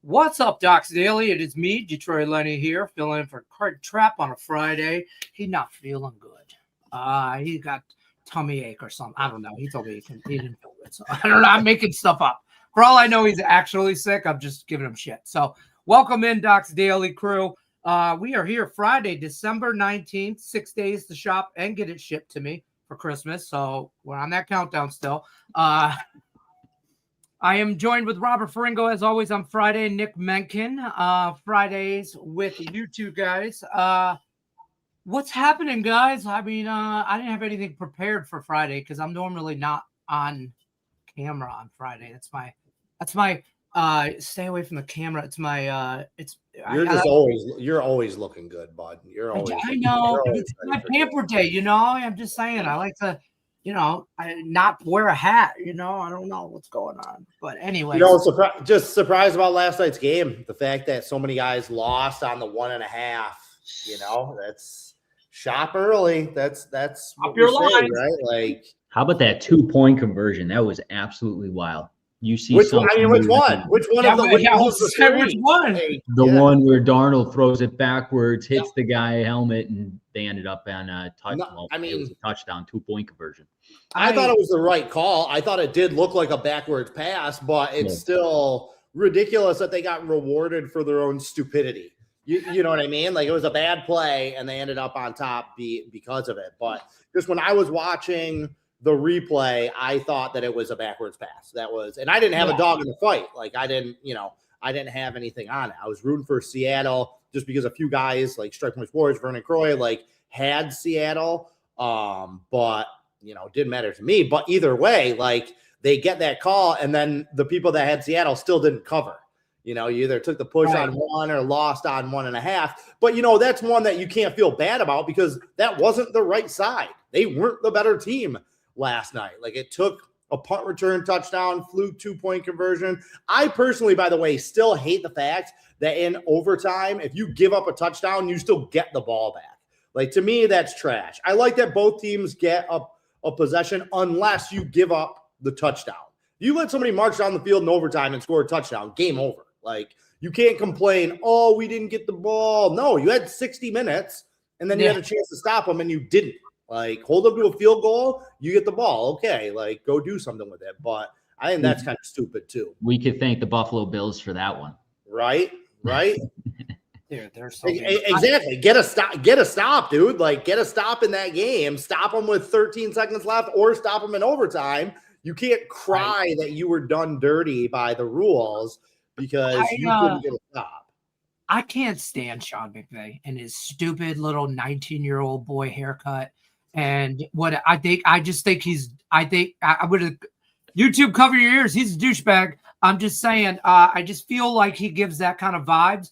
What's up, Docs Daily? It is me, Detroit Lenny here, filling in for Trapp on a Friday. He's not feeling good. He got tummy ache or something. I don't know. He told me he didn't feel good. So I don't know. I'm making stuff up. For all I know, he's actually sick. I'm just giving him shit. So welcome in, Docs Daily crew. We are here Friday, December 19th, 6 days to shop and get it shipped to me for Christmas. So we're on that countdown still. I am joined with Robert Ferringo, as always, on Friday. Nick Menken, Fridays with you two guys. What's happening, guys? I mean, I didn't have anything prepared for Friday because I'm normally not on camera on Friday. That's my stay away from the camera. It's my you're always looking good, bud. You're always. I know it's my pamper day. You know, I'm just saying. I like to. I not wear a hat. I don't know what's going on. But anyway. Just surprised about last night's game. The fact that so many guys lost on the 1.5. That's shop early. That's up your line, right? Like, how about that 2-point conversion? That was absolutely wild. You see which one? Which one? Which one? The one where Darnold throws it backwards, hits the guy helmet, and they ended up on a touchdown. It was a touchdown, 2-point conversion. I thought it was the right call. I thought it did look like a backwards pass, but it's still ridiculous that they got rewarded for their own stupidity. You know what I mean? Like, it was a bad play, and they ended up on top because of it. But just when I was watching the replay, I thought that it was a backwards pass. And I didn't have a dog in the fight. Like, I didn't have anything on it. I was rooting for Seattle just because a few guys like Strike My Sports, Vernon Croy, had Seattle. But didn't matter to me. But either way, they get that call, and then the people that had Seattle still didn't cover. You either took the push on one or lost on 1.5. But that's one that you can't feel bad about because that wasn't the right side. They weren't the better team last night. It took a punt return touchdown, fluke 2-point conversion. I personally, by the way, still hate the fact that in overtime, if you give up a touchdown, you still get the ball back. To me, that's trash. I like that both teams get a possession unless you give up the touchdown. You let somebody march down the field in overtime and score a touchdown, game over. You can't complain, we didn't get the ball. No, you had 60 minutes, and then you had a chance to stop them, and you didn't. Hold them to a field goal, you get the ball. Okay, go do something with it. But I think that's kind of stupid too. We could thank the Buffalo Bills for that one. Right? Dude, they're so exactly. Get a stop, dude. Get a stop in that game. Stop them with 13 seconds left or stop them in overtime. You can't cry that you were done dirty by the rules because you couldn't get a stop. I can't stand Sean McVay and his stupid little 19-year-old boy haircut. And what I would have YouTube cover your ears. He's a douchebag. I'm just saying, I just feel like he gives that kind of vibes,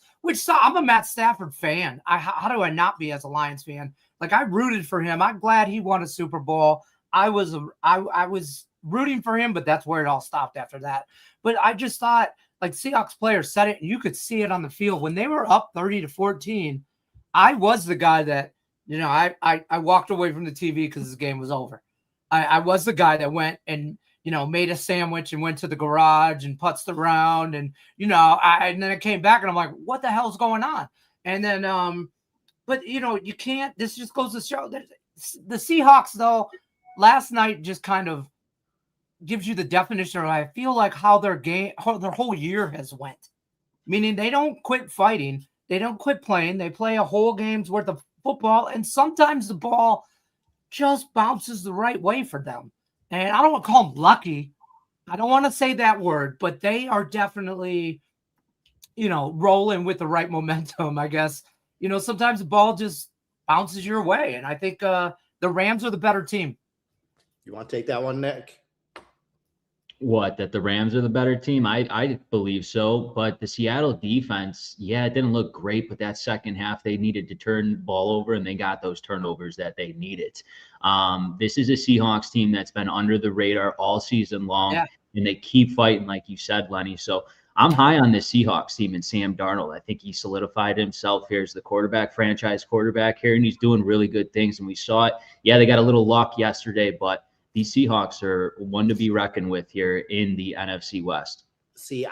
I'm a Matt Stafford fan. How do I not be as a Lions fan? I rooted for him. I'm glad he won a Super Bowl. I was rooting for him, but that's where it all stopped after that. But I just thought, Seahawks players said it, and you could see it on the field. When they were up 30-14, I was the guy that, I walked away from the TV because the game was over. I was the guy that went and, made a sandwich and went to the garage and putzed around. And, and then I came back and I'm like, what the hell's going on? And then, but, you can't, this just goes to show that the Seahawks, though, last night just kind of gives you the definition of, I feel like, how their whole year has went. Meaning they don't quit fighting. They don't quit playing. They play a whole game's worth of football, and sometimes the ball just bounces the right way for them. And I don't want to call them lucky. I don't want to say that word, but they are definitely, rolling with the right momentum, I guess. Sometimes the ball just bounces your way, and I think the Rams are the better team. You want to take that one, Nick? What, that the Rams are the better team? I believe so. But the Seattle defense, it didn't look great. But that second half, they needed to turn the ball over, and they got those turnovers that they needed. This is a Seahawks team that's been under the radar all season long, and they keep fighting, like you said, Lenny. So I'm high on this Seahawks team and Sam Darnold. I think he solidified himself here as the franchise quarterback here, and he's doing really good things. And we saw it. Yeah, they got a little luck yesterday, but these Seahawks are one to be reckoned with here in the NFC West. See,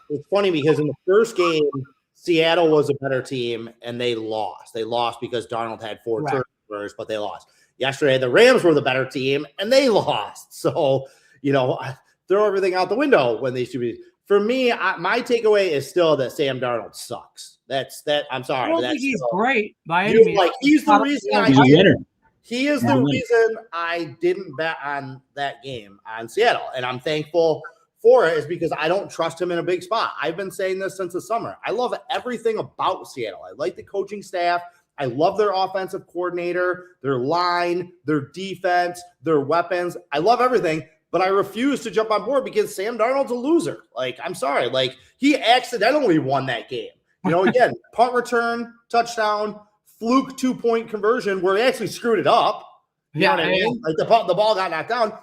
it's funny because in the first game, Seattle was a better team and they lost. They lost because Darnold had 4 turnovers, but they lost. Yesterday, the Rams were the better team and they lost. So, throw everything out the window when these two be. For me, my takeaway is still that Sam Darnold sucks. I'm sorry. I don't think he's great by any means. He's the reason He's a winner. He is the reason I didn't bet on that game on Seattle. And I'm thankful for it, is because I don't trust him in a big spot. I've been saying this since the summer. I love everything about Seattle. I like the coaching staff. I love their offensive coordinator, their line, their defense, their weapons. I love everything. But I refuse to jump on board because Sam Darnold's a loser. I'm sorry. He accidentally won that game. Again, punt return, touchdown, fluke 2-point conversion where he actually screwed it up. You know what I mean? The ball got knocked down.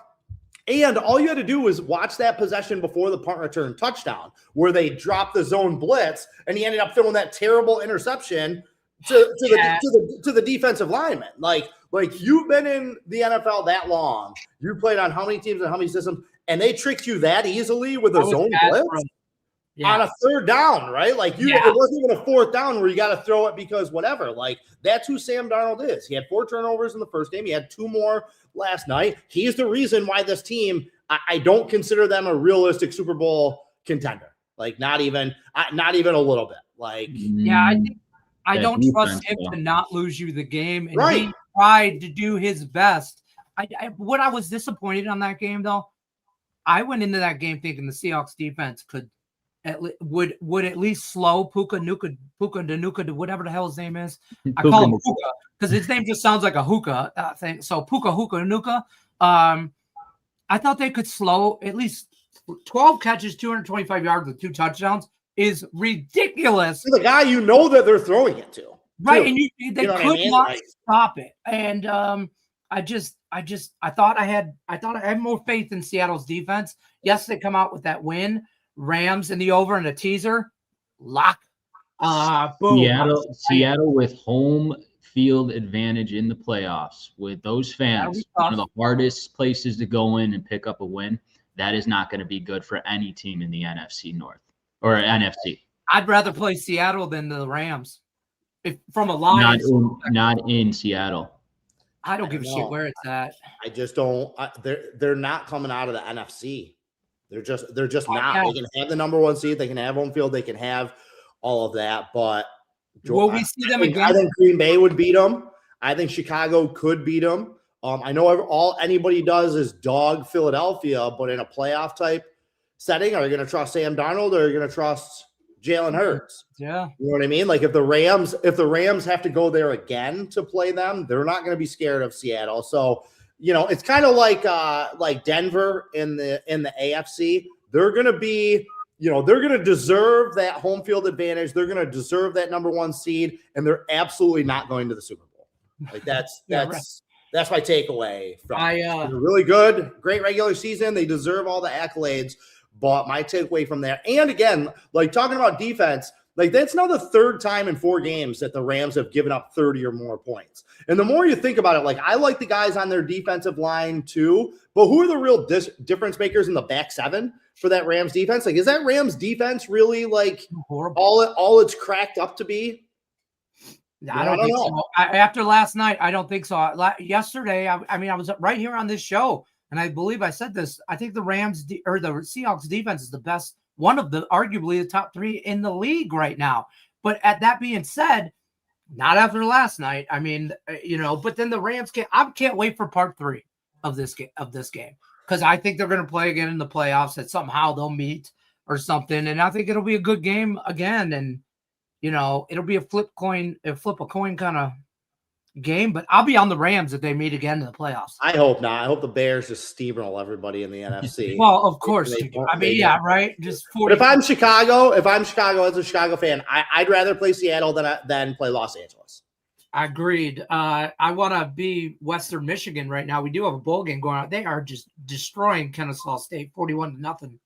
And all you had to do was watch that possession before the punt return touchdown where they dropped the zone blitz and he ended up throwing that terrible interception to the defensive lineman. You've been in the NFL that long. You played on how many teams and how many systems, and they tricked you that easily with a zone blitz on a third down, right? It wasn't even a fourth down where you got to throw it because whatever. That's who Sam Darnold is. He had 4 turnovers in the first game. He had 2 more last night. He's the reason why this team, I don't consider them a realistic Super Bowl contender. Not even a little bit. I don't trust him to not lose you the game. And he tried to do his best. What I was disappointed on that game, though, I went into that game thinking the Seahawks defense would at least slow Puka Danuka, whatever the hell his name is. I call him Puka because his name just sounds like a hookah thing. So Puka Nuka. I thought they could slow at least 12 catches, 225 yards with 2 touchdowns. Is ridiculous. The guy that they're throwing it to. Right. And they could not stop it. And I thought I had more faith in Seattle's defense. Yes, they come out with that win. Rams in the over and a teaser. Lock. Boom. Seattle with home field advantage in the playoffs with those fans. One of the hardest places to go in and pick up a win. That is not going to be good for any team in the NFC North. Or NFC. I'd rather play Seattle than the Rams. From a line, not in Seattle. I don't give a shit where it's at. I just don't. They're not coming out of the NFC. They're just not. Yeah. They can have the number 1 seed. They can have home field. They can have all of that. But will we see them again? I think Green Bay would beat them. I think Chicago could beat them. I know all anybody does is dog Philadelphia, but in a playoff type setting, are you going to trust Sam Darnold or are you going to trust Jalen Hurts? Yeah. You know what I mean? If the Rams have to go there again to play them, they're not going to be scared of Seattle. So, it's kind of like Denver in the AFC. They're going to be, they're going to deserve that home field advantage. They're going to deserve that number 1 seed, and they're absolutely not going to the Super Bowl. That's my takeaway from they're really good, great regular season. They deserve all the accolades. But my takeaway from there, and again, talking about defense, that's now the 3rd time in 4 games that the Rams have given up 30 or more points. And the more you think about it, I like the guys on their defensive line too, but who are the real difference makers in the back 7 for that Rams defense? Is that Rams defense really all it's cracked up to be? I don't think so. After last night, I don't think so. Yesterday, I was right here on this show. And I believe I said this. I think the Rams or the Seahawks defense is the best, one of the arguably the top 3 in the league right now. But at that being said, not after last night. But then the Rams can't wait for part 3 of this game because I think they're going to play again in the playoffs. That somehow they'll meet or something, and I think it'll be a good game again. And it'll be a flip a coin kind of game, but I'll be on the Rams if they meet again in the playoffs. I hope not. I hope the Bears just steamroll everybody in the NFC. Well, of course. Right. Just 40. But if I'm Chicago as a Chicago fan, I'd rather play Seattle than play Los Angeles. Agreed. I want to be Western Michigan right now. We do have a bowl game going on. They are just destroying Kennesaw State, 41-0.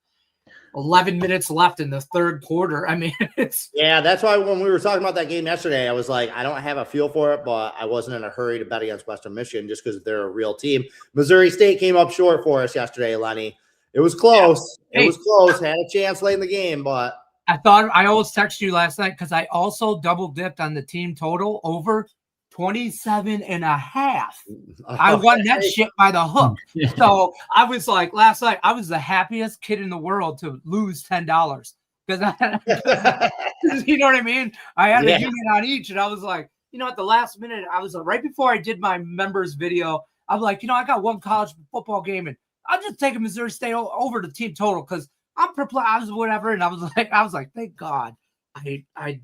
11 minutes left in the 3rd quarter. That's why when we were talking about that game yesterday, I was like, I don't have a feel for it, but I wasn't in a hurry to bet against Western Michigan just because they're a real team. Missouri State came up short for us yesterday, Lenny. It was close. Yeah. It was close. Had a chance late in the game, but I always texted you last night because I also double dipped on the team total over 27.5. I won that shit by the hook. So I was like, last night, I was the happiest kid in the world to lose $10 because you know what I mean? I had a unit on each, and I was like, at the last minute, I was right before I did my members video, I'm like, I got one college football game, and I'll just take a Missouri State over the team total because I'm perplexed, whatever. And I was like, thank God, I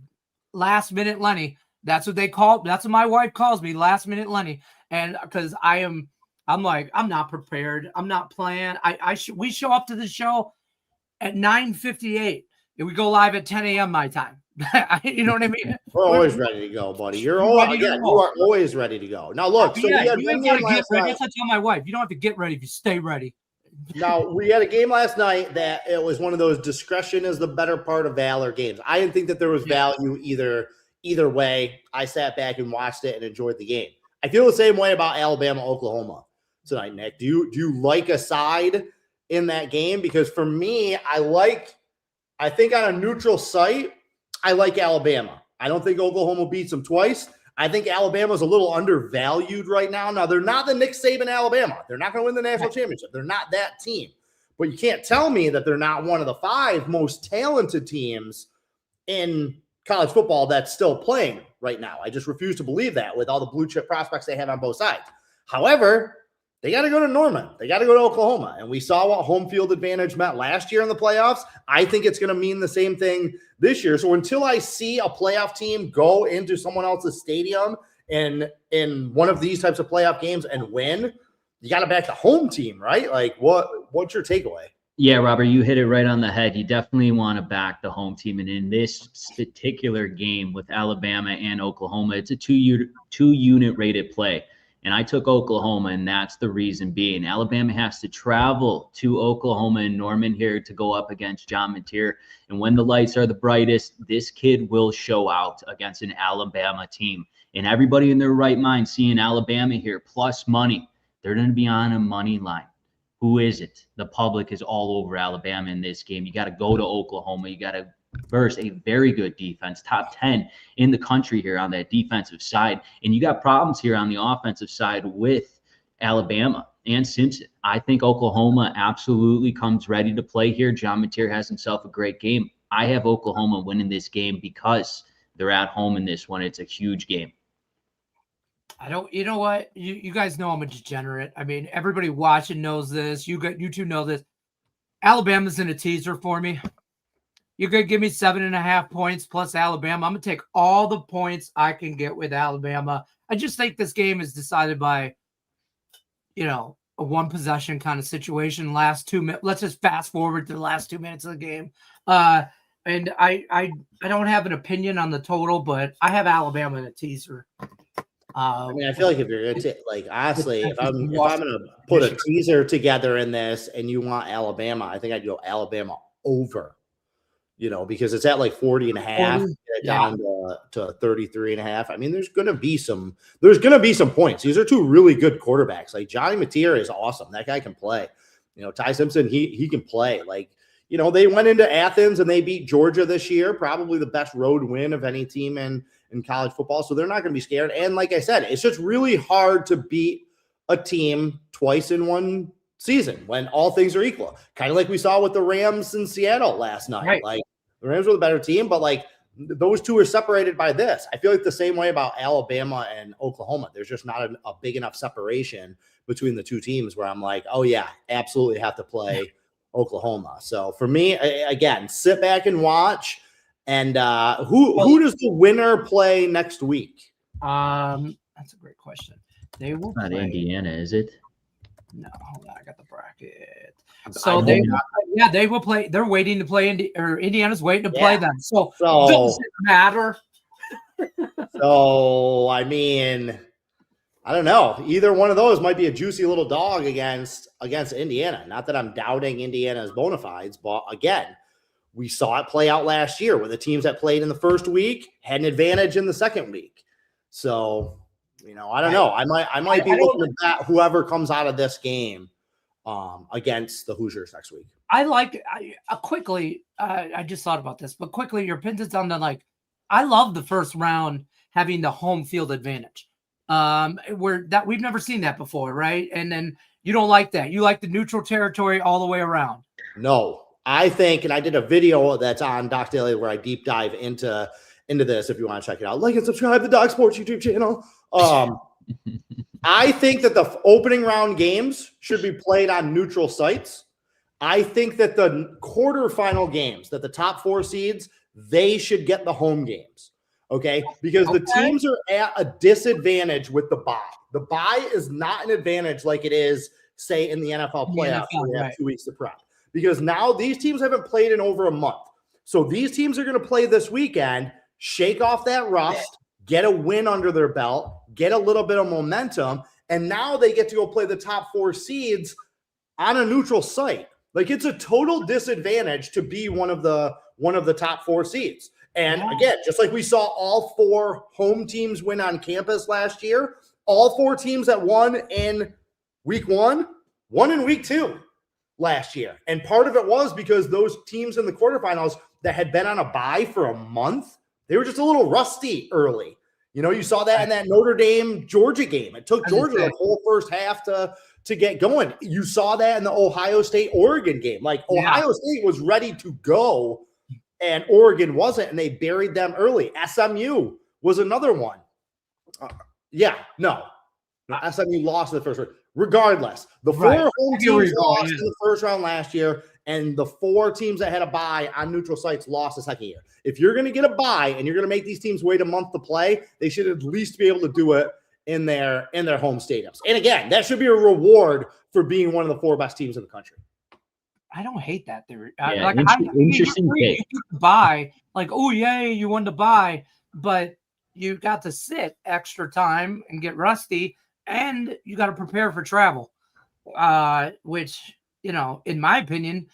last minute Lenny. That's what they call. That's what my wife calls me, last minute Lenny. And because I'm like, I'm not prepared. I'm not playing. We show up to the show at 9:58, and we go live at 10 a.m. my time. You know what I mean? We're always ready to go, buddy. You are always ready to go. Now look, so we had you ain't got to get ready. That's what I tell my wife. You don't have to get ready if you stay ready. Now, we had a game last night that it was one of those discretion is the better part of valor games. I didn't think that there was value either way. I sat back and watched it and enjoyed the game. I feel the same way about Alabama, Oklahoma tonight, Nick. Do you like a side in that game? Because for me, I think on a neutral site, I like Alabama. I don't think Oklahoma beats them twice. I think Alabama's a little undervalued right now. Now, they're not the Nick Saban Alabama. They're not going to win the national championship. They're not that team. But you can't tell me that they're not one of the 5 most talented teams in college football that's still playing right now. I just refuse to believe that with all the blue chip prospects they have on both sides. However, they got to go to Norman. They got to go to Oklahoma. And we saw what home field advantage meant last year in the playoffs. I think it's going to mean the same thing this year. So until I see a playoff team go into someone else's stadium in one of these types of playoff games and win, you got to back the home team, right? Like, what's your takeaway? Yeah, Robert, you hit it right on the head. You definitely want to back the home team. And in this particular game with Alabama and Oklahoma, it's a two-unit rated play. And I took Oklahoma, and that's the reason being. Alabama has to travel to Oklahoma and Norman here to go up against John Mateer. And when the lights are the brightest, this kid will show out against an Alabama team. And everybody in their right mind seeing Alabama here plus money, they're going to be on a money line. Who is it? The public is all over Alabama in this game. You got to go to Oklahoma. You got to versus a very good defense, top 10 in the country here on that defensive side. And you got problems here on the offensive side with Alabama and Simpson. I think Oklahoma absolutely comes ready to play here. John Mateer has himself a great game. I have Oklahoma winning this game because they're at home in this one. It's a huge game. You know what? You guys know I'm a degenerate. I mean, everybody watching knows this. You two know this. Alabama's in a teaser for me. You're going to give me 7.5 points plus Alabama. I'm going to take all the points I can get with Alabama. I just think this game is decided by, a one possession kind of situation. Last 2 minutes. Let's just fast forward to the last 2 minutes of the game. And I don't have an opinion on the total, but I have Alabama in a teaser. I feel like if you're going to honestly, if I'm going to put a teaser together in this and you want Alabama, I think I'd go Alabama over. Because it's at like 40.5 down to 33.5. I mean, there's going to be some points. These are 2 really good quarterbacks. Like Johnny Mateer is awesome. That guy can play. Ty Simpson, he can play. Like, they went into Athens and they beat Georgia this year, probably the best road win of any team in college football. So they're not going to be scared. And like I said, it's just really hard to beat a team twice in one season when all things are equal. Kind of like we saw with the Rams in Seattle last night. Right. Like the Rams were the better team, but like those 2 are separated by this. I feel like the same way about Alabama and Oklahoma. There's just not a big enough separation between the 2 teams where I'm like, oh yeah, absolutely have to play Oklahoma. So for me, again, sit back and watch. And who does the winner play next week? That's a great question. They will not play Indiana, is it? No, hold on. I got the bracket. So they will play. They're waiting to play Indiana's waiting to play them. So does it matter? So I mean, I don't know. Either one of those might be a juicy little dog against Indiana. Not that I'm doubting Indiana's bona fides, but again, we saw it play out last year where the teams that played in the first week had an advantage in the second week. So, I don't know. I might be looking at that whoever comes out of this game against the Hoosiers next week. Quickly, I just thought about this, but quickly, your opinions on the I love the first round having the home field advantage. We've never seen that before, right? And then you don't like that. You like the neutral territory all the way around. No, I think, and I did a video that's on Doc Daily where I deep dive into this. If you want to check it out, like and subscribe to the Doc Sports YouTube channel. I think that the opening round games should be played on neutral sites. I think that the quarterfinal games, that the top 4 seeds, they should get the home games. Okay. Because the teams are at a disadvantage with the bye. The bye is not an advantage like it is, say, in the NFL playoffs where you have 2 weeks to prep. Because now these teams haven't played in over a month. So these teams are going to play this weekend, shake off that rust, get a win under their belt, get a little bit of momentum, and now they get to go play the top 4 seeds on a neutral site. Like, it's a total disadvantage to be one of the top 4 seeds. And again, just like we saw all 4 home teams win on campus last year, all 4 teams that won in week 1 won in week 2 last year. And part of it was because those teams in the quarterfinals that had been on a bye for a month, they were just a little rusty early. You know, you saw that in that Notre Dame Georgia game. It took Georgia the whole first half to get going. You saw that in the Ohio State Oregon game. Like, Ohio State was ready to go and Oregon wasn't, and they buried them early. SMU was another one. SMU lost in the first round. Regardless, the 4 home teams lost in the first round last year, and the 4 teams that had a bye on neutral sites lost the second year. If you're going to get a bye and you're going to make these teams wait a month to play, they should at least be able to do it in their home stadiums. And again, that should be a reward for being one of the 4 best teams in the country. I don't hate that theory. Interesting take. Bye, oh yay, you won the bye, but you got to sit extra time and get rusty, and you got to prepare for travel. Which, in my opinion,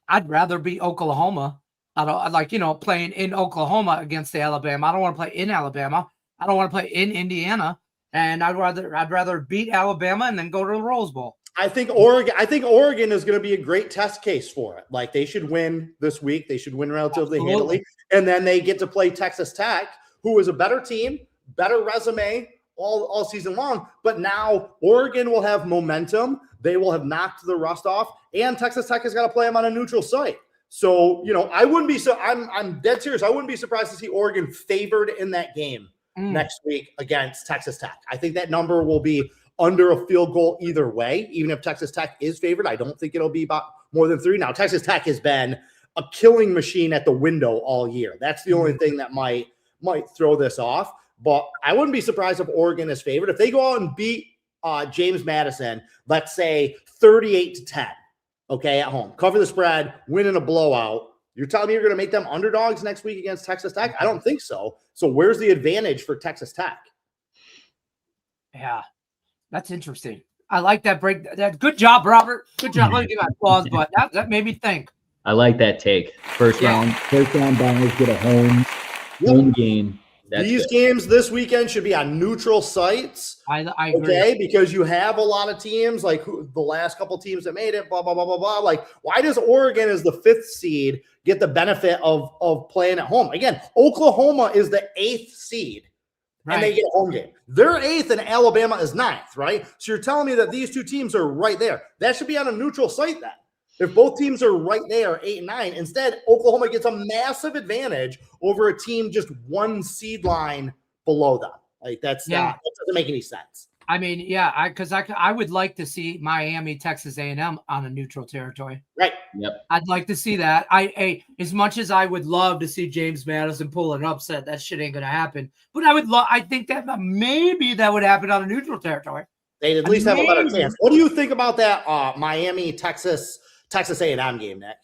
I'd rather be Oklahoma. I don't playing in Oklahoma against the Alabama. I don't want to play in Alabama. I don't want to play in Indiana. And I'd rather beat Alabama and then go to the Rose Bowl. I think Oregon is going to be a great test case for it. Like, they should win this week. They should win relatively handily. And then they get to play Texas Tech, who is a better team, better resume all season long. But now Oregon will have momentum. They will have knocked the rust off. And Texas Tech has got to play them on a neutral site. So, I wouldn't be I'm dead serious. I wouldn't be surprised to see Oregon favored in that game next week against Texas Tech. I think that number will be under a field goal either way. Even if Texas Tech is favored, I don't think it'll be about more than 3. Now, Texas Tech has been a killing machine at the window all year. That's the only thing that might throw this off. But I wouldn't be surprised if Oregon is favored. If they go out and beat James Madison, let's say 38-10, okay, at home, cover the spread, win in a blowout, you're telling me you're going to make them underdogs next week against Texas Tech? I don't think so. So where's the advantage for Texas Tech? Yeah. That's interesting. I like that break. Good job, Robert. Good job. Let me give my applause, but that made me think. I like that take. First round buyers get a home game. These games this weekend should be on neutral sites. I agree. Okay, because you have a lot of teams like the last couple teams that made it. Blah blah blah blah blah. Like, why does Oregon as the 5th seed get the benefit of playing at home? Again, Oklahoma is the 8th seed. Right. And they get a home game. They're 8th and Alabama is 9th, right? So you're telling me that these 2 teams are right there. That should be on a neutral site then. If both teams are right there, 8 and 9, instead, Oklahoma gets a massive advantage over a team just 1 seed line below them. Like, that doesn't make any sense. I mean, because I would like to see Miami, Texas A&M on a neutral territory. Right. Yep. I'd like to see that. As much as I would love to see James Madison pull an upset, that shit ain't gonna happen. But I think that maybe that would happen on a neutral territory. They'd at least have a better chance. What do you think about that Miami, Texas A&M game, Nick?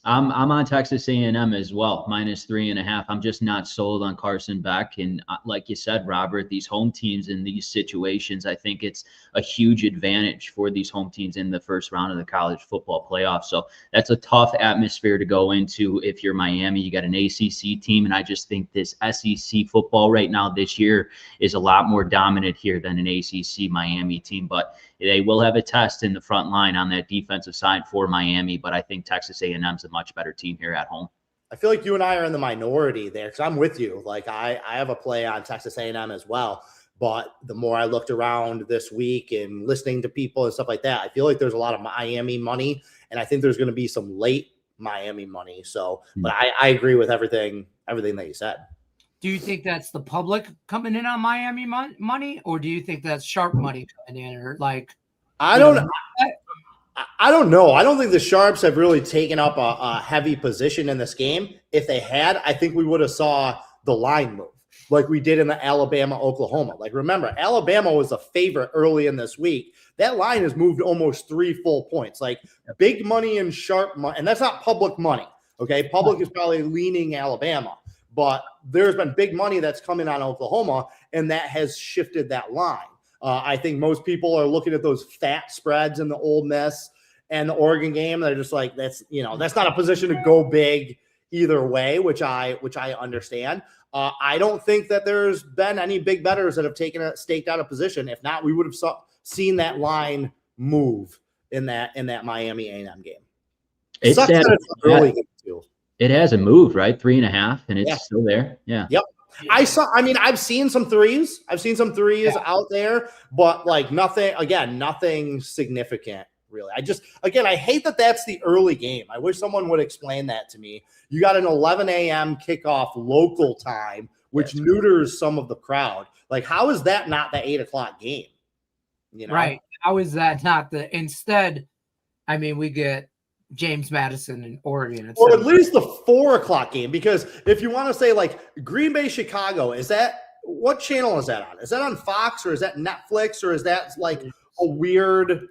I'm on Texas A&M as well, -3.5. I'm just not sold on Carson Beck. And like you said, Robert, these home teams in these situations, I think it's a huge advantage for these home teams in the first round of the college football playoffs. So that's a tough atmosphere to go into if you're Miami. You got an ACC team, and I just think this SEC football right now this year is a lot more dominant here than an ACC Miami team. But they will have a test in the front line on that defensive side for Miami, but I think Texas A&M's a much better team here at home. I feel like you and I are in the minority there because I'm with you. Like I have a play on Texas A&M as well. But the more I looked around this week and listening to people and stuff like that, I feel like there's a lot of Miami money, and I think there's going to be some late Miami money. So, but I agree with everything that you said. Do you think that's the public coming in on Miami money, or do you think that's sharp money coming in, or like? I don't know. I don't know. I don't think the Sharps have really taken up a heavy position in this game. If they had, I think we would have saw the line move like we did in the Alabama-Oklahoma. Like, remember, Alabama was a favorite early in this week. That line has moved almost 3 full points. Like, big money and sharp money, and that's not public money, okay? Public is probably leaning Alabama, but there's been big money that's coming on Oklahoma, and that has shifted that line. I think most people are looking at those fat spreads in the Ole Miss and the Oregon game. They're just like, that's not a position to go big either way, which I understand. I don't think that there's been any big bettors that have staked out a position. If not, we would have seen that line move in that Miami A&M game. It hasn't moved, right? 3.5, and it's still there. Yeah. Yep. I've seen some threes. Out there, but like nothing significant really. I hate that that's the early game. I wish someone would explain that to me. You got an 11 a.m. kickoff local time, which neuters some of the crowd. Like, how is that not the 8 o'clock game? You know? Right. How is that not instead, I mean, we get James Madison in Oregon. Or at least the 4 o'clock game, because if you want to say like Green Bay, Chicago, what channel is that on? Is that on Fox or is that Netflix or is that like a weird?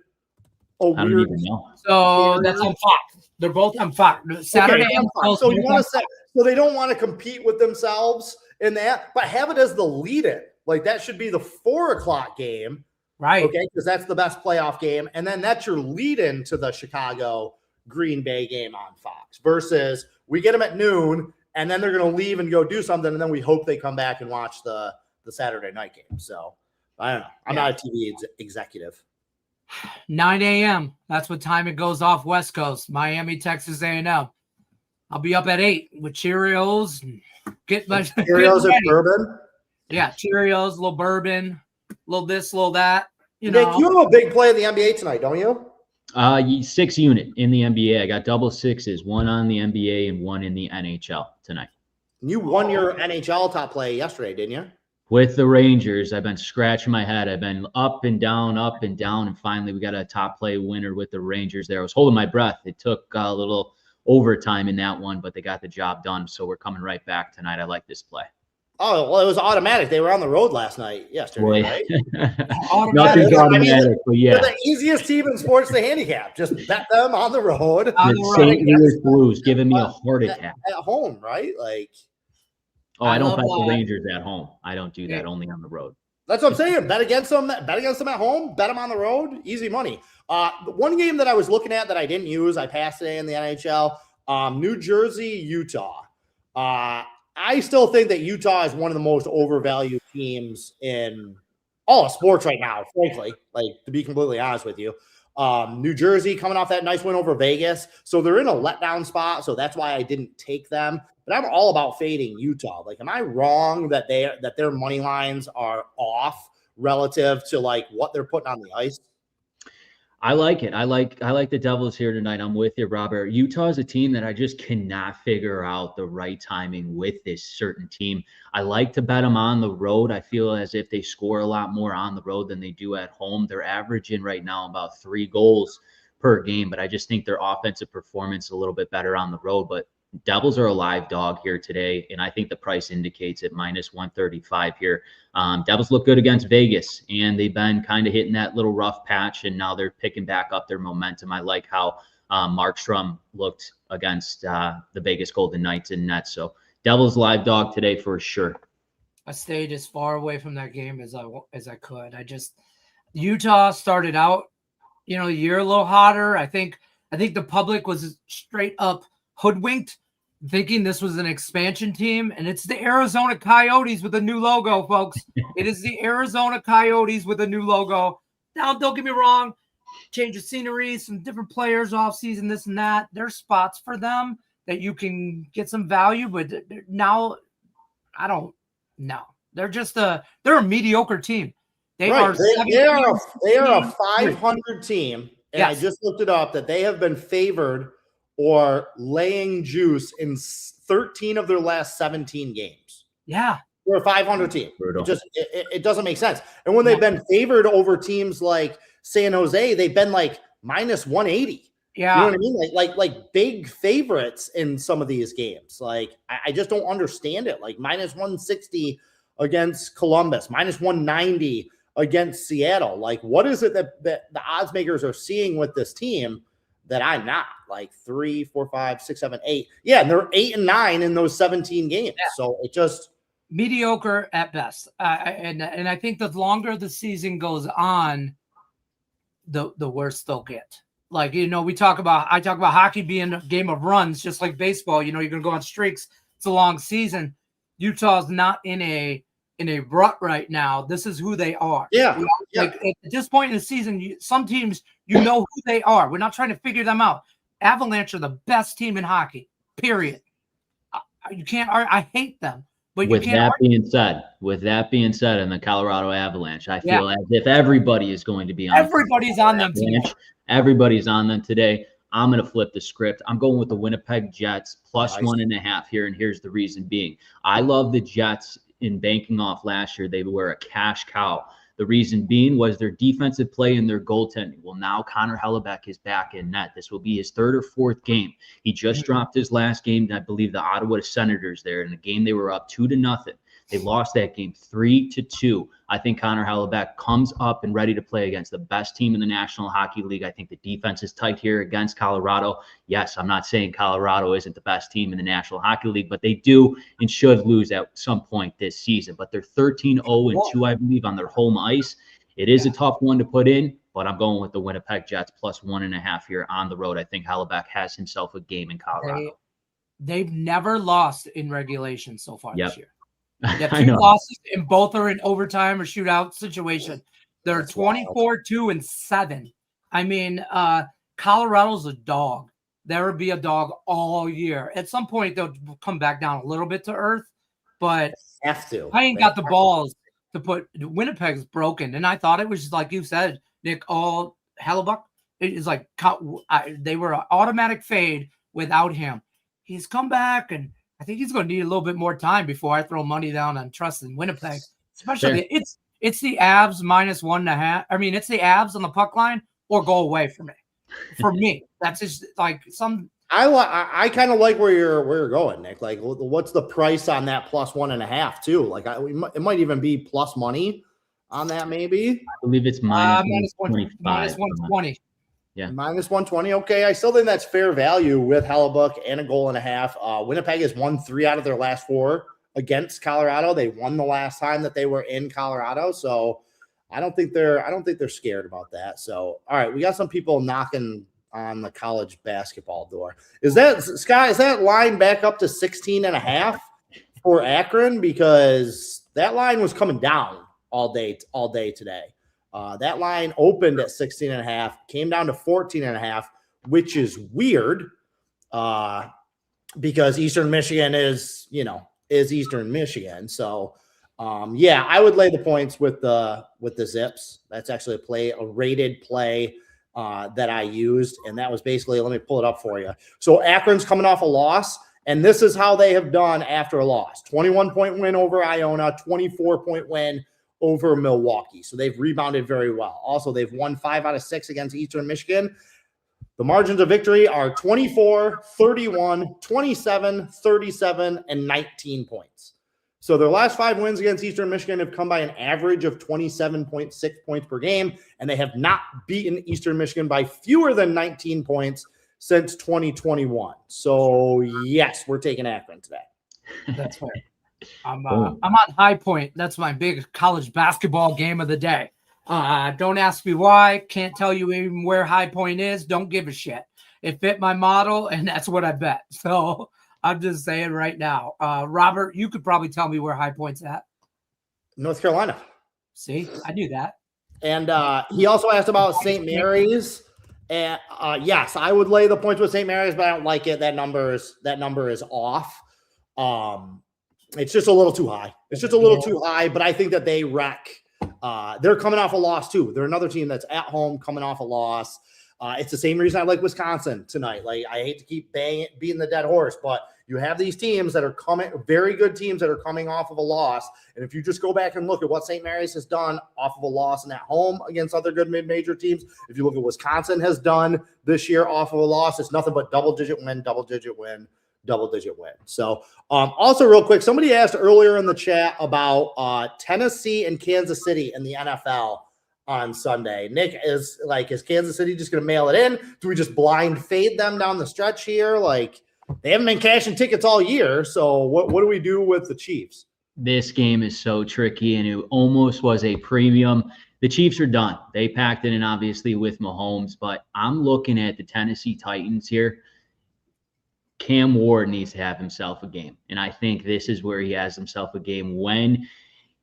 I don't even know. So that's on Fox. They're both on Fox. Saturday. Okay, Fox. So you want to say, so they don't want to compete with themselves in that, but have it as the lead-in. Like that should be the 4 o'clock game, right? Okay, because that's the best playoff game, and then that's your lead-in to the Chicago Green Bay game on Fox versus we get them at noon and then they're going to leave and go do something. And then we hope they come back and watch the Saturday night game. So I don't know. I'm not a TV executive. 9 a.m. That's what time it goes off West Coast, Miami, Texas A&M. I'll be up at 8 with Cheerios. Get my Cheerios and bourbon. Yeah. Cheerios, a little bourbon, a little this, a little that. Nick, you have a big play in the NBA tonight, don't you? 6 unit in the NBA. I got double sixes, one on the NBA and one in the NHL tonight. You won your NHL top play yesterday, didn't you? With the Rangers, I've been scratching my head. I've been up and down, and finally we got a top play winner with the Rangers there. I was holding my breath. It took a little overtime in that one, but they got the job done. So we're coming right back tonight. I like this play. Oh, well, it was automatic. They were on the road yesterday, right? Nothing's automatic, but yeah. They're the easiest team in sports to handicap. Just bet them on the road. The St. Louis Blues giving me a heart attack. At home, right? Like, I don't bet the Rangers at home. I don't do that, only on the road. That's what I'm saying. Bet against them at home, bet them on the road, easy money. One game that I was looking at that I didn't use, I passed today in the NHL, New Jersey, Utah. I still think that Utah is one of the most overvalued teams in all of sports right now, frankly, like to be completely honest with you. New Jersey coming off that nice win over Vegas. So they're in a letdown spot. So that's why I didn't take them. But I'm all about fading Utah. Like, am I wrong that their money lines are off relative to like what they're putting on the ice? I like it. I like the Devils here tonight. I'm with you, Robert. Utah is a team that I just cannot figure out the right timing with this certain team. I like to bet them on the road. I feel as if they score a lot more on the road than they do at home. They're averaging right now about 3 goals per game, but I just think their offensive performance is a little bit better on the road. But Devils are a live dog here today, and I think the price indicates it -135 here. Devils look good against Vegas, and they've been kind of hitting that little rough patch, and now they're picking back up their momentum. I like how Markstrom looked against the Vegas Golden Knights and Nets. So Devils live dog today for sure. I stayed as far away from that game as I could. Utah started out, the year a little hotter. I think the public was straight up hoodwinked, thinking this was an expansion team, and it's the Arizona Coyotes with a new logo, folks. It is the Arizona Coyotes with a new logo. Now, don't get me wrong, change of scenery, some different players off season, this and that. There's spots for them that you can get some value, but now I don't know. They're a mediocre team. They are a 500 team, and yes. I just looked it up that they have been favored or laying juice in 13 of their last 17 games. Yeah. They're a 500 team. It doesn't make sense. And when they've been favored over teams like San Jose, they've been like minus 180. Yeah. You know what I mean? Like big favorites in some of these games. Like, I just don't understand it. Like minus 160 against Columbus, minus 190 against Seattle. Like, what is it that the odds makers are seeing with this team that I'm not? Like 3, 4, 5, 6, 7, 8. Yeah, and they're 8 and 9 in those 17 games. Yeah. So it just mediocre at best. And I think the longer the season goes on, the worse they'll get. Like, I talk about hockey being a game of runs, just like baseball. You're going to go on streaks. It's a long season. Utah's not in a rut right now. This is who they are. Yeah. Like at this point in the season, some teams, who they are. We're not trying to figure them out. Avalanche are the best team in hockey, period. You can't argue. I hate them. But with that being said, in the Colorado Avalanche, I feel as if everybody is going to be on. Everybody's on them today. Everybody's on them today. I'm going to flip the script. I'm going with the Winnipeg Jets plus 1.5 here, and here's the reason being. I love the Jets in banking off last year. They were a cash cow. The reason being was their defensive play and their goaltending. Well, now Connor Hellebuck is back in net. This will be his 3rd or 4th game. He just dropped his last game, I believe, the Ottawa Senators there. In the game, they were up 2-0. They lost that game 3-2. I think Connor Hellebuck comes up and ready to play against the best team in the National Hockey League. I think the defense is tight here against Colorado. Yes, I'm not saying Colorado isn't the best team in the National Hockey League, but they do and should lose at some point this season. But they're 13-0-2, I believe, on their home ice. It is a tough one to put in, but I'm going with the Winnipeg Jets plus 1.5 here on the road. I think Hellebuck has himself a game in Colorado. They've never lost in regulation so far this year. They have 2 losses, and both are in overtime or shootout situation. They're 24-2-7. I mean, Colorado's a dog. There will be a dog all year. At some point, they'll come back down a little bit to earth, but I ain't got the balls to put – Winnipeg's broken. And I thought it was just like you said, Nick, all Hellebuck. It is like they were an automatic fade without him. He's come back, and I think he's going to need a little bit more time before I throw money down on trusting Winnipeg. Especially it's the Avs minus 1.5. I mean, it's the Avs on the puck line or go away for me. For me, that's just like some. I kind of like where you're going, Nick. Like, what's the price on that plus 1.5 too? Like, it might even be plus money on that. Maybe I believe it's minus 125. Minus 120. Yeah. Minus 120. Okay. I still think that's fair value with Hellebuck and a goal and a half. Winnipeg has won 3 out of their last 4 against Colorado. They won the last time that they were in Colorado. So I don't think they're scared about that. So, all right, we got some people knocking on the college basketball door. Is that line back up to 16.5 for Akron? Because that line was coming down all day today. That line opened at 16.5, came down to 14.5, which is weird because Eastern Michigan is Eastern Michigan. So, I would lay the points with the Zips. That's actually a rated play that I used, and that was basically, let me pull it up for you. So Akron's coming off a loss, and this is how they have done after a loss: 21-point win over Iona, 24-point win over Milwaukee. So they've rebounded very well. Also, they've won 5 out of 6 against Eastern Michigan. The margins of victory are 24, 31, 27, 37, and 19 points. So their last 5 wins against Eastern Michigan have come by an average of 27.6 points per game, and they have not beaten Eastern Michigan by fewer than 19 points since 2021. So, yes, we're taking Akron today. That's fair. I'm on High Point. That's my big college basketball game of the day. Don't ask me why. Can't tell you even where High Point is. Don't give a shit. It fit my model, and that's what I bet. So I'm just saying right now. Robert, you could probably tell me where High Point's at. North Carolina. See, I knew that. And he also asked about St. Mary's. And yes, I would lay the points with St. Mary's, but I don't like it. That number is off. It's just a little too high. It's just a little too high, but I think that they wreck. They're coming off a loss too. They're another team that's at home coming off a loss. It's the same reason I like Wisconsin tonight. Like, I hate to keep beating the dead horse, but you have these teams that are very good teams that are coming off of a loss. And if you just go back and look at what St. Mary's has done off of a loss and at home against other good mid-major teams, if you look at what Wisconsin has done this year off of a loss, it's nothing but double-digit win. So also real quick, somebody asked earlier in the chat about Tennessee and Kansas City in the NFL on Sunday. Nick, is Kansas City just going to mail it in? Do we just blind fade them down the stretch here? Like, they haven't been cashing tickets all year. So what do we do with the Chiefs? This game is so tricky, and it almost was a premium. The Chiefs are done. They packed it in, obviously, with Mahomes, but I'm looking at the Tennessee Titans here. Cam Ward needs to have himself a game, and I think this is where he has himself a game. When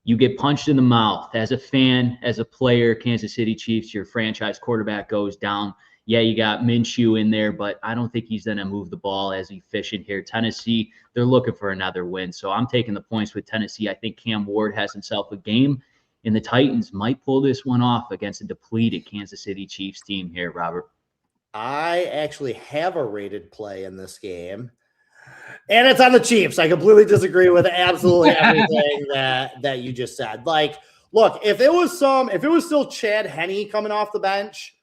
you get punched in the mouth as a fan, as a player, Kansas City Chiefs, your franchise quarterback goes down. Yeah, you got Minshew in there, but I don't think he's going to move the ball as efficient here. Tennessee, they're looking for another win. So I'm taking the points with Tennessee. I think Cam Ward has himself a game, and the Titans might pull this one off against a depleted Kansas City Chiefs team here, Robert. I actually have a rated play in this game, and it's on the Chiefs. I completely disagree with absolutely everything that you just said. Like, look, if it was still Chad Henne coming off the bench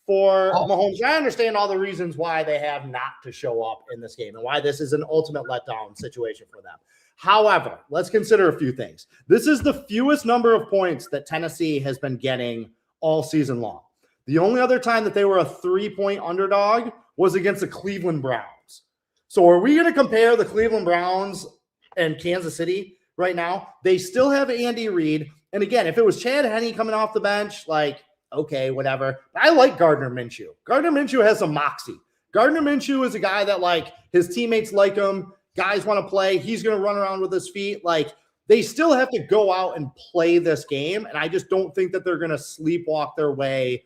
for Mahomes, I understand all the reasons why they have not to show up in this game and why this is an ultimate letdown situation for them. However, let's consider a few things. This is the fewest number of points that Tennessee has been getting all season long. The only other time that they were a 3-point underdog was against the Cleveland Browns. So are we going to compare the Cleveland Browns and Kansas City right now? They still have Andy Reid. And again, if it was Chad Henne coming off the bench, like, okay, whatever. I like Gardner Minshew. Gardner Minshew has some moxie. Gardner Minshew is a guy that, like, his teammates like him. Guys want to play. He's going to run around with his feet. Like, they still have to go out and play this game. And I just don't think that they're going to sleepwalk their way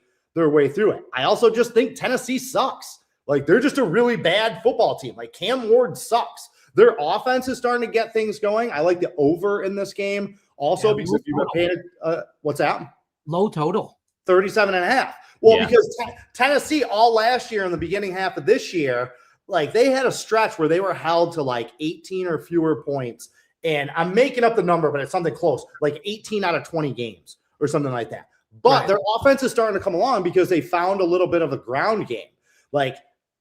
through it. I also just think Tennessee sucks. Like, they're just a really bad football team. Like, Cam Ward sucks. Their offense is starting to get things going. I like the over in this game also, because if you've been paying, what's that? Low total. 37.5. Well, because Tennessee all last year in the beginning half of this year, like, they had a stretch where they were held to like 18 or fewer points. And I'm making up the number, but it's something close, like 18 out of 20 games or something like that. But their offense is starting to come along because they found a little bit of a ground game. Like,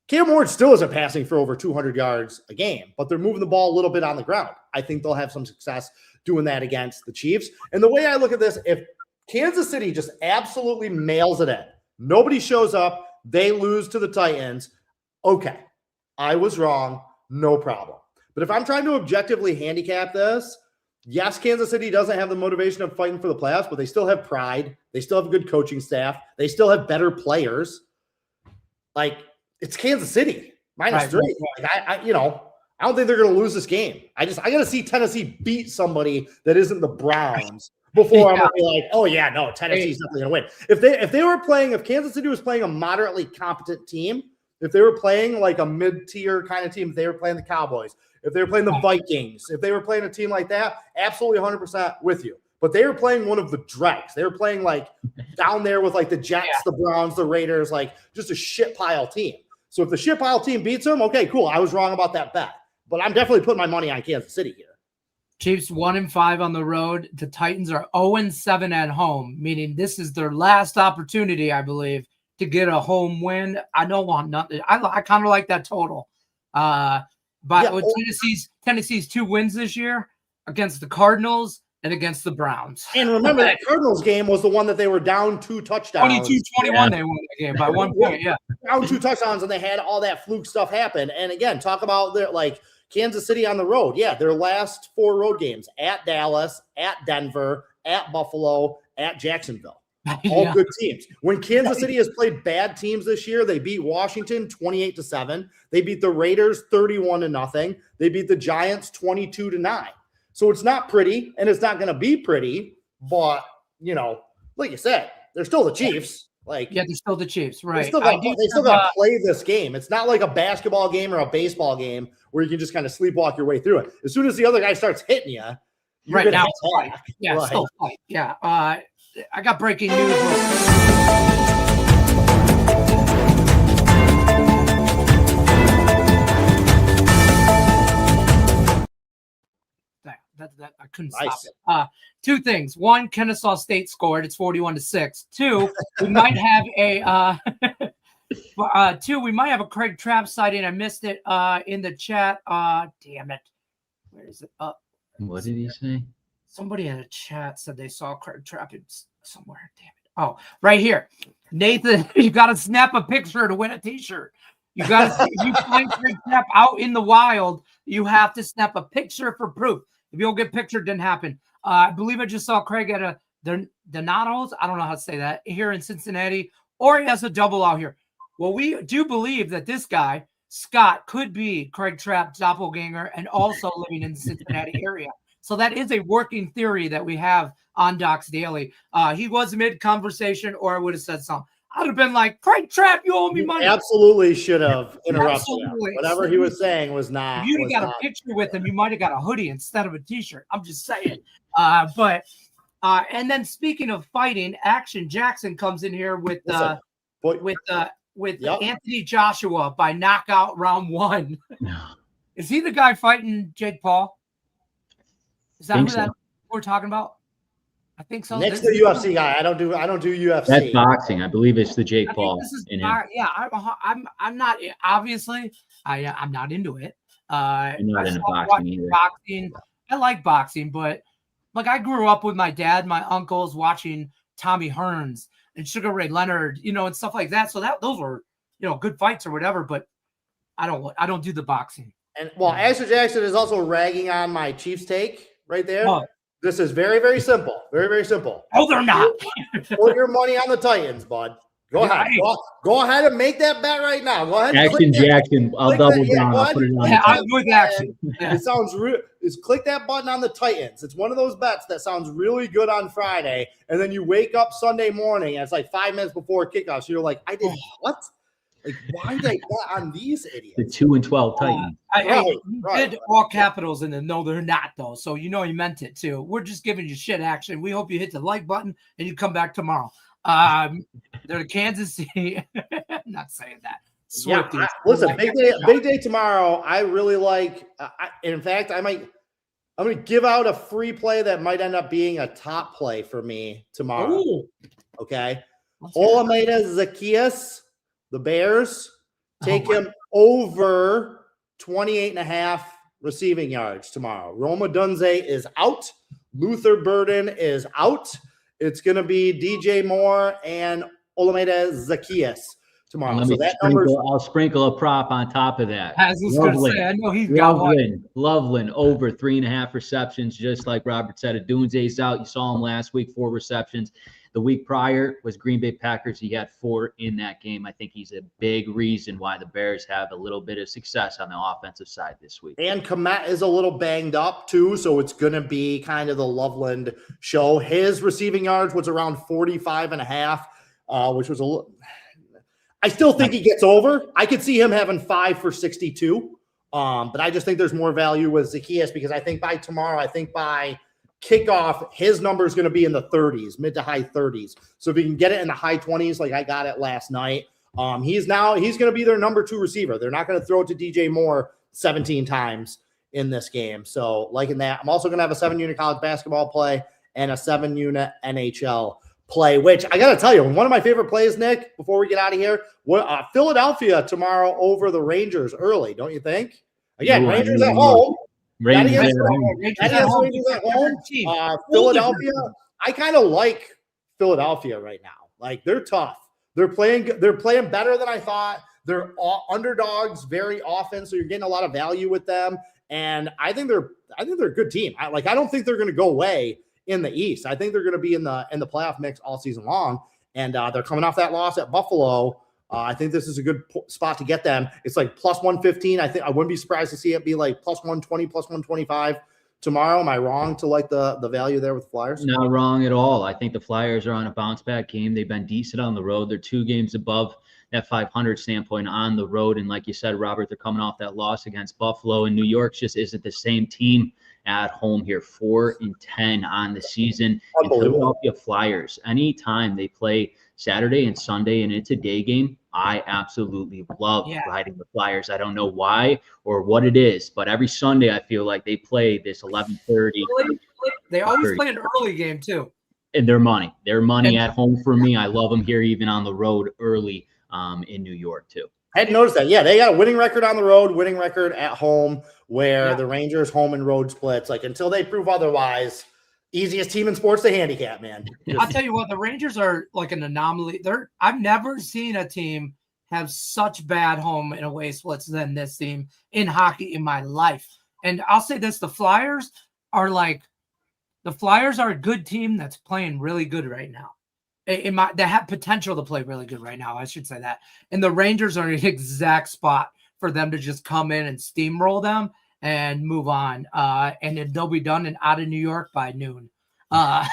Cam Ward still isn't passing for over 200 yards a game, but they're moving the ball a little bit on the ground. I think they'll have some success doing that against the Chiefs. And the way I look at this, if Kansas City just absolutely mails it in, nobody shows up, they lose to the Titans, okay, I was wrong, no problem. But if I'm trying to objectively handicap this, yes, Kansas City doesn't have the motivation of fighting for the playoffs, but they still have pride. They still have a good coaching staff. They still have better players. Like, it's Kansas City -3. Like, I don't think they're going to lose this game. I got to see Tennessee beat somebody that isn't the Browns before I'm going to be like, oh yeah, no, Tennessee's definitely going to win. If Kansas City was playing a moderately competent team, if they were playing like a mid-tier kind of team, if they were playing the Cowboys, if they were playing the Vikings, if they were playing a team like that, absolutely 100% with you. But they were playing one of the dregs. They were playing like down there with like the Jets, the Browns, the Raiders, like just a shit pile team. So if the shit pile team beats them, okay, cool. I was wrong about that bet. But I'm definitely putting my money on Kansas City here. Chiefs 1-5 on the road. The Titans are 0-7 at home, meaning this is their last opportunity, I believe, to get a home win. I don't want nothing. I kind of like that total. With Tennessee's 2 wins this year against the Cardinals and against the Browns. And remember, that Cardinals game was the one that they were down 2 touchdowns. 22-21, they won the game by 1 point, Down 2 touchdowns, and they had all that fluke stuff happen. And again, talk about their, like, Kansas City on the road. Yeah, their last 4 road games: at Dallas, at Denver, at Buffalo, at Jacksonville. All good teams. When Kansas City has played bad teams this year, they beat Washington 28-7. They beat the Raiders 31-0. They beat the Giants 22-9. So it's not pretty, and it's not going to be pretty. But, like you said, they're still the Chiefs. Like, yeah, they're still the Chiefs, right? They still got to play this game. It's not like a basketball game or a baseball game where you can just kind of sleepwalk your way through it. As soon as the other guy starts hitting you, you're right now, fight. Yeah, right. still fight. Yeah. I got breaking news. That I couldn't stop it. Two things. One, Kennesaw State scored. It's 41-6. Two, we might have a Craig Trapp sighting. I missed it in the chat. Damn it. Where is it? What did he say? Somebody in the chat said they saw Craig Trapp somewhere. Damn it. Oh, right here. Nathan, you got to snap a picture to win a t-shirt. You got to, if you find Craig Trapp out in the wild, you have to snap a picture for proof. If you don't get pictured, didn't happen. I believe I just saw Craig at Donato's. I don't know how to say that here in Cincinnati, or he has a double out here. Well, we do believe that this guy, Scott, could be Craig Trapp's doppelganger and also living in the Cincinnati area. So that is a working theory that we have on Docs Daily. He was mid-conversation, or I would have said something. I'd have been like, Craig Trapp, you owe me money. Absolutely should have interrupted him. Whatever he was saying was not. If you'd have got a picture with him, you might have got a hoodie instead of a t-shirt. I'm just saying. And then speaking of fighting, Action Jackson comes in here with Anthony Joshua by knockout round 1. Is he the guy fighting Jake Paul? Is that who we're talking about? I think so. Next to the UFC guy. I don't do UFC. That's boxing. I believe it's the Jake Paul. Yeah, I'm not obviously I'm not into it. I'm not into boxing either. I like boxing, but like I grew up with my dad, my uncles watching Tommy Hearns and Sugar Ray Leonard, and stuff like that. So those were, good fights or whatever, but I don't do the boxing. And Action Jackson is also ragging on my Chiefs take right there. Oh. This is very, very simple. Very, very simple. Oh, they're not. Put your money on the Titans, bud. Go ahead. Go ahead and make that bet right now. Go ahead. Action Jackson. I'll double down. I'll put it on. I'm with Action. It sounds real. Just click that button on the Titans. It's one of those bets that sounds really good on Friday, and then you wake up Sunday morning and it's like 5 minutes before kickoff. So you're like, I did what? Like, why did I bet on these idiots? The 2-12 Titans. Did all capitals in them. No, they're not, though. So you meant it, too. We're just giving you shit, Action. We hope you hit the like button and you come back tomorrow. They're the Kansas City. I'm not saying that. Listen, big day tomorrow. I really like in fact, I'm going to give out a free play that might end up being a top play for me tomorrow. Ooh. Okay. Olamide Zaccheaus. The Bears take him over 28.5 receiving yards tomorrow. Roma Dunze is out. Luther Burden is out. It's going to be DJ Moore and Olamide Zaccheaus tomorrow. I'll sprinkle a prop on top of that. I was going to say, I know he's got one. Loveland over 3.5 receptions, just like Robert said. Adunze's out. You saw him last week, 4 receptions. The week prior was Green Bay Packers. He had 4 in that game. I think he's a big reason why the Bears have a little bit of success on the offensive side this week. And Komet is a little banged up too, so it's going to be kind of the Loveland show. His receiving yards was around 45.5, which was a little – I still think he gets over. I could see him having 5 for 62, but I just think there's more value with Zaccheaus because I think by tomorrow, by kickoff, his number is going to be in the 30s, mid to high 30s. So if he can get it in the high 20s, like I got it last night, he's going to be their number 2 receiver. They're not going to throw it to DJ Moore 17 times in this game. So liking that. I'm also going to have a 7-unit college basketball play and a 7-unit NHL play, which I got to tell you, one of my favorite plays, Nick, before we get out of here, Philadelphia tomorrow over the Rangers early, don't you think? Again, Rangers at home. Rangers at home. Philadelphia. I kind of like Philadelphia right now. Like they're tough. They're playing better than I thought. They're underdogs very often, so you're getting a lot of value with them. And I think they're a good team. I don't think they're going to go away in the East. I think they're going to be in the playoff mix all season long. And they're coming off that loss at Buffalo. I think this is a good spot to get them. It's like plus 115. I think I wouldn't be surprised to see it be like plus 120, plus 125 tomorrow. Am I wrong to like the value there with the Flyers? Not wrong at all. I think the Flyers are on a bounce back game. They've been decent on the road. They're 2 games above that 500 standpoint on the road. And like you said, Robert, they're coming off that loss against Buffalo, and New York just isn't the same team at home here. 4-10 on the season. And Philadelphia Flyers, anytime they play Saturday and Sunday and it's a day game, I absolutely love riding the Flyers. I don't know why or what it is, but every Sunday I feel like they play this 11:30. They always play an early game too. And their money at home for me. I love them here, even on the road early in New York too. I hadn't noticed that. Yeah, they got a winning record on the road, winning record at home, where the Rangers home and road splits. Like, until they prove otherwise, easiest team in sports to handicap, man. I'll tell you what, the Rangers are like an anomaly. I've never seen a team have such bad home and away splits than this team in hockey in my life. And I'll say this, the Flyers are a good team that's playing really good right now. They have potential to play really good right now. I should say that. And the Rangers are an exact spot for them to just come in and steamroll them and move on. And they'll be done and out of New York by noon. All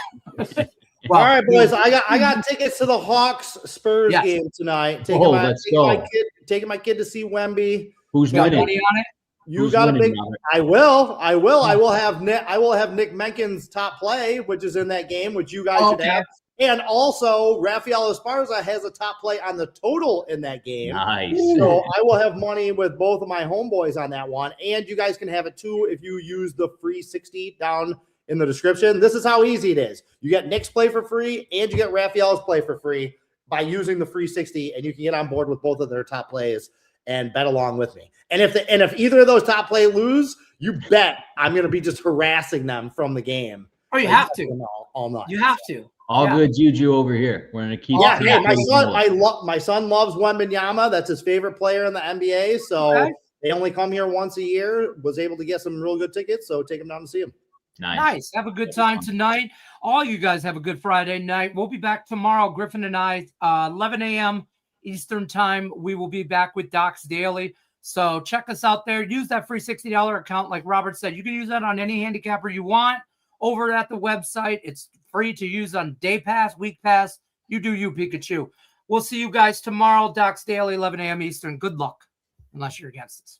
right, boys. I got tickets to the Hawks Spurs game tonight. Taking my kid to see Wemby. Who's winning? Money on it? You got a big. I will. I will have Nick Menken's top play, which is in that game, which you guys should have. And also, Rafael Esparza has a top play on the total in that game. Nice. So I will have money with both of my homeboys on that one. And you guys can have it too if you use the free 60 down in the description. This is how easy it is. You get Nick's play for free and you get Rafael's play for free by using the free 60, and you can get on board with both of their top plays and bet along with me. And if either of those top play lose, you bet I'm going to be just harassing them from the game. Oh, you have to. All night. You have to. All good juju over here. We're gonna keep. Yeah, my son loves Wembanyama. That's his favorite player in the NBA. So they only come here once a year. Was able to get some real good tickets, so take him down to see him. Nice. Have a good time tonight. All you guys have a good Friday night. We'll be back tomorrow, Griffin and I, 11 a.m. Eastern time. We will be back with Docs Daily. So check us out there. Use that free $60 account, like Robert said. You can use that on any handicapper you want over at the website. It's free to use on day pass, week pass. You do you, Pikachu. We'll see you guys tomorrow, Docs Daily, 11 a.m. Eastern. Good luck, unless you're against us.